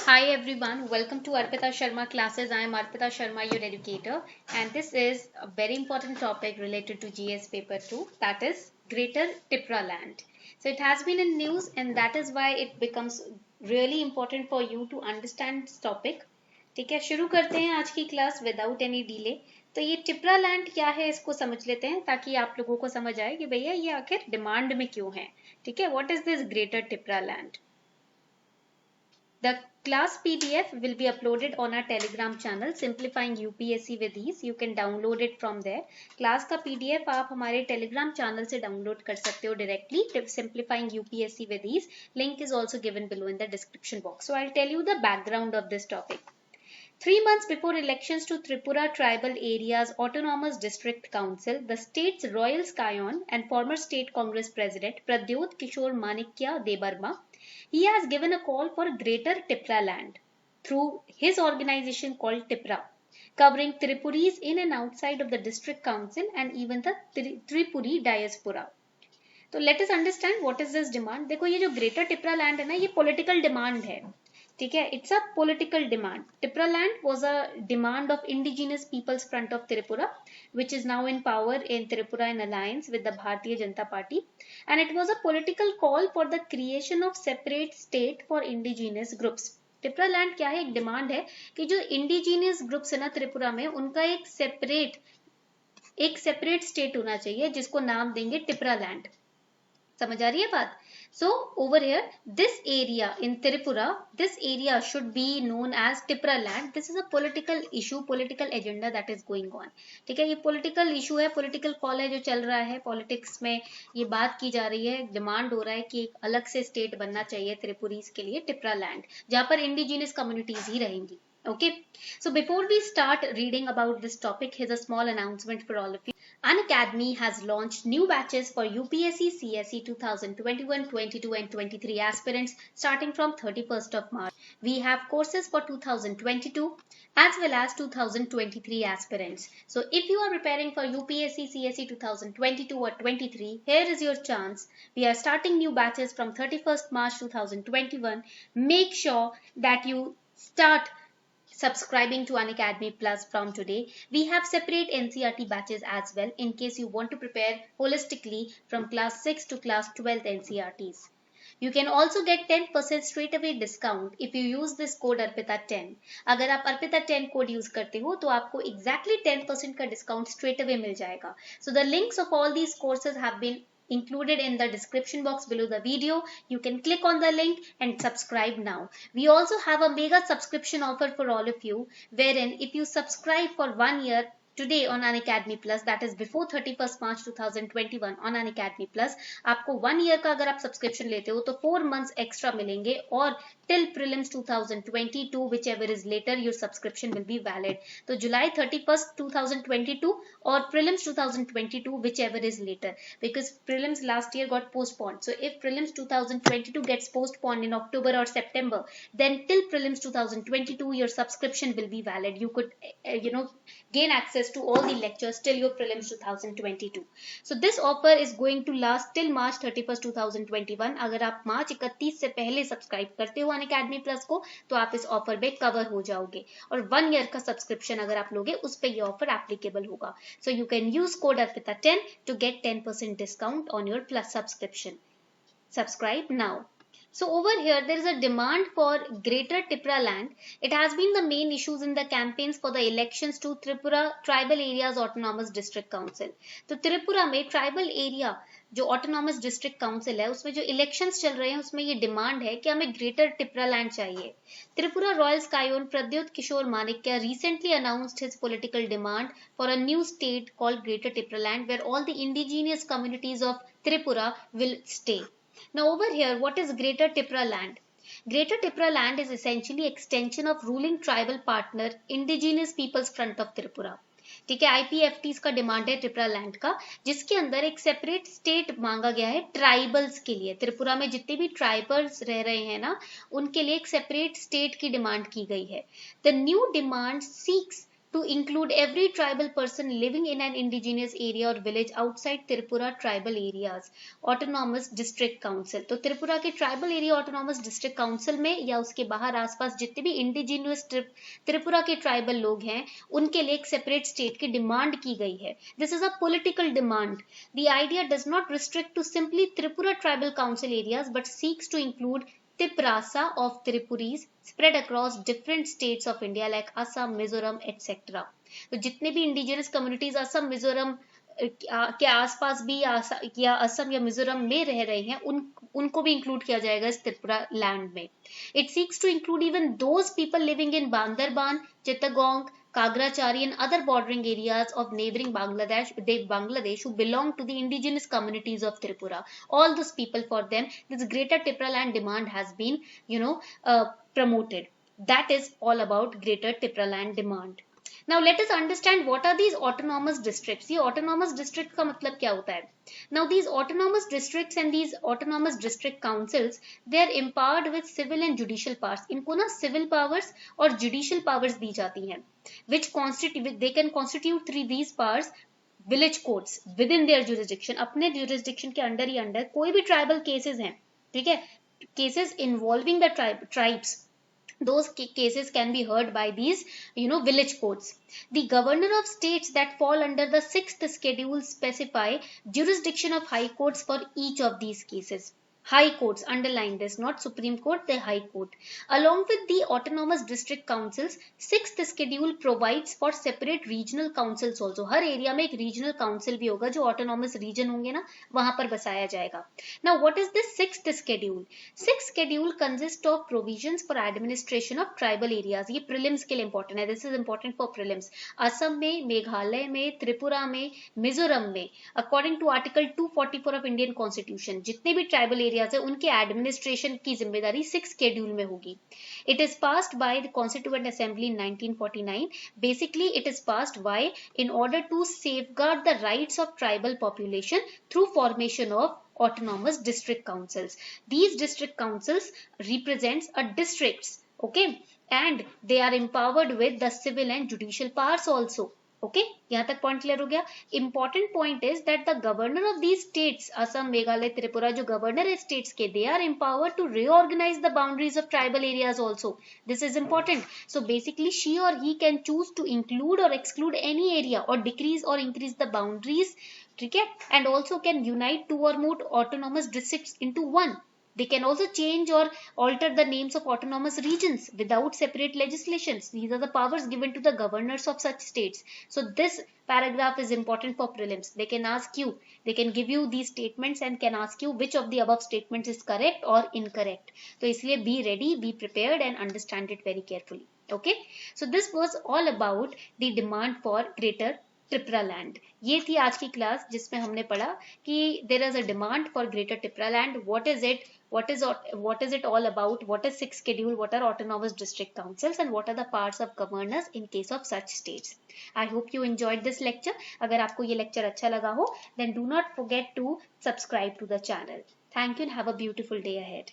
Hi everyone, welcome to Arpita Sharma classes. I am Arpita Sharma, your educator, and this is a very important topic related to GS paper 2, that is Greater Tipra Land. So it has been in news and that is why it becomes really important for you to understand this topic. ठीक है, शुरू करते हैं आज की class without any delay. तो ये Tipra land क्या है इसको समझ लेते हैं ताकि आप लोगों को समझ आए कि भैया ये आखिर डिमांड में क्यों है। ठीक है, what is this greater Tipra land? The class PDF will be uploaded on our Telegram channel Simplifying UPSC with Ease. You can download it from there. Class का PDF आप हमारे Telegram channel से download कर सकते हो directly. Simplifying UPSC with Ease. Link is also given below in the description box. So I'll tell you the background of this topic. 3 months before elections to Tripura Tribal Areas Autonomous District Council, the state's Royal Scion and former State Congress President Pradyot Kishore Manikya Debarma, he has given a call for Greater Tipra Land through his organization called Tipra, covering Tripuris in and outside of the district council and even the Tripuri diaspora. तो let us understand what is this demand. देखो ये जो greater Tipra land है ना, ये political demand है। ठीक है, it's a political demand. Tipra land was a demand of Indigenous People's Front of Tripura which is now in power in Tripura in alliance with the Bharatiya Janata Party, and it was a political call for the creation of separate state for indigenous groups. Tipra land क्या है? एक demand है कि जो indigenous groups है ना त्रिपुरा में, उनका एक सेपरेट स्टेट होना चाहिए जिसको नाम देंगे टिपरा लैंड। समझ आ रही है बात? So over here, this area in Tripura, this area should be known as Tipra land. This is a political issue, political agenda that is going on. ठीक है, ये political issue है, political call है जो चल रहा है, politics में ये बात की जा रही है, डिमांड हो रहा है कि एक अलग से स्टेट बनना चाहिए त्रिपुरीज के लिए, टिपरा लैंड, जहाँ पर इंडिजिनस कम्युनिटीज ही रहेंगी। Okay, so before we start reading about this topic, here's a small announcement for all of you. Unacademy has launched new batches for UPSC CSE 2021, 22 and 23 aspirants starting from 31st of March. We have courses for 2022 as well as 2023 aspirants. So if you are preparing for UPSC CSE 2022 or 23, here is your chance. We are starting new batches from 31st March 2021. Make sure that you start subscribing to Unacademy Plus from today. We have separate NCERT batches as well in case you want to prepare holistically from class 6 to class 12 NCERTs. You can also get 10% straight away discount if you use this code ARPITA10. अगर आप ARPITA10 code use करते हो तो आपको exactly 10% का discount straight away मिल जाएगा. So the links of all these courses have been included in the description box below the video. You can click on the link and subscribe now. We also have a mega subscription offer for all of you, wherein if you subscribe for 1 year today on Unacademy Plus, that is before 31st March 2021 on Unacademy Plus, आपको 1 year का अगर आप subscription लेते हो तो 4 months extra मिलेंगे, और till prelims 2022 whichever is later your subscription will be valid. तो July 31st 2022 और prelims 2022 whichever is later, because prelims last year got postponed. So if prelims 2022 gets postponed in October or September, then till prelims 2022 your subscription will be valid. You could gain access to all the lectures till your prelims 2022. So this offer is going to last till March 31st 2021. अगर आप मार्च 31 से पहले subscribe करते हो Unacademy Plus को तो आप इस ऑफर में कवर हो जाओगे, और 1 ईयर का सब्सक्रिप्शन अगर आप लोगे उस पे ये ऑफर एप्लीकेबल होगा. So you can use code ARPITA10 to get 10% discount on your Plus subscription. Subscribe now. So over here there is a demand for Greater Tipra land. It has been the main issues in the campaigns for the elections to Tripura Tribal Areas Autonomous District Council. तो त्रिपुरा में tribal area जो autonomous district council है उसमें जो elections चल रहे हैं उसमें ये डिमांड है कि हमें ग्रेटर टिपरा लैंड चाहिए. Tripura royal स्कायोन Pradyot Kishore मानिक्या recently announced his political demand for a new state called Greater Tipra land where all the indigenous communities of Tripura will stay. Now over here, what is Greater Tipra land? Greater Tipra land is essentially extension of ruling tribal partner Indigenous Peoples Front of Tripura. ठीक है, IPFTs का demand है Tripura land का, जिसके अंदर एक separate state मांगा गया है ट्राइबल्स के लिए. त्रिपुरा में जितने भी ट्राइबल्स रह रहे हैं ना, उनके लिए एक सेपरेट स्टेट की डिमांड की गई है. The new demand seeks to include every tribal person living in an indigenous area or village outside Tripura tribal areas. Autonomous District Council, तो त्रिपुरा के tribal area autonomous district council में या उसके बाहर आसपास जितने भी इंडिजिनियस त्रिपुरा के ट्राइबल लोग हैं उनके लिए एक सेपरेट स्टेट की डिमांड की गई है. This is a political demand. The idea does not restrict to simply Tripura tribal council areas but seeks to include Tiprasa of Tripuris spread across different states of India like Assam, Mizoram, etc. तो जितने भी indigenous communities Assam Mizoram के आसपास भी या असम या मिजोरम में रह रहे हैं उनको भी इंक्लूड किया जाएगा इस त्रिपुरा लैंड में. It seeks to include even those people living in Bandarban, Chittagong, Kagrachari and other bordering areas of neighboring Bangladesh who belong to the indigenous communities of Tripura. All those people, for them, this greater Tripura land demand has been, promoted. That is all about greater Tripura land demand. Now let us understand what are these autonomous districts. ये autonomous district का मतलब क्या होता है? Now these autonomous districts and these autonomous district councils, they are empowered with civil and judicial powers. इनको ना civil powers और judicial powers दी जाती हैं, which they can constitute through these powers village courts within their jurisdiction. अपने jurisdiction के under ही under कोई भी tribal cases हैं, ठीक है, cases involving the tribes, those cases can be heard by these village courts. The governor of states that fall under the 6th schedule specify jurisdiction of high courts for each of these cases. High courts, underline this, not Supreme Court, the High Court. Along with the autonomous district councils, 6th schedule provides for separate regional councils also. Her area में एक regional council भी होगा जो autonomous region होंगे ना वहाँ पर बसाया जाएगा. Now what is this 6th schedule? 6th schedule consists of provisions for administration of tribal areas. ये prelims के लिए important है. This is important for prelims. Assam में, मेघालय में, त्रिपुरा में, मिजोरम में, according to Article 244 of Indian Constitution, जितने भी tribal areas है उनके एडमिनिस्ट्रेशन की जिम्मेदारी 6 शेड्यूल में होगी. It is passed by the constituent assembly in 1949. Basically it is passed by in order to safeguard the rights of tribal population through formation of autonomous district councils. These district councils represents a districts, okay, and they are empowered with the civil and judicial powers also. Okay यहाँ तक point clear हो गया. Important point is that the governor of these states, Assam, Meghalaya, Tripura, जो governor है states के, they are empowered to reorganize the boundaries of tribal areas also. This is important. So basically she or he can choose to include or exclude any area or decrease or increase the boundaries, ठीक है, and also can unite 2 or more autonomous districts into one. They can also change or alter the names of autonomous regions without separate legislations. These are the powers given to the governors of such states. So this paragraph is important for prelims. They can ask you, they can give you these statements and can ask you which of the above statements is correct or incorrect. So इसलिए be ready, be prepared and understand it very carefully. Okay. So this was all about the demand for greater Tripura land. ये थी आज की class जिसमें हमने पढ़ा कि there is a demand for greater Tripura land. What is it? What is it all about? What is 6th schedule? What are autonomous district councils? And what are the powers of governors in case of such states? I hope you enjoyed this lecture. अगर आपको ये lecture अच्छा लगा हो, then do not forget to subscribe to the channel. Thank you and have a beautiful day ahead.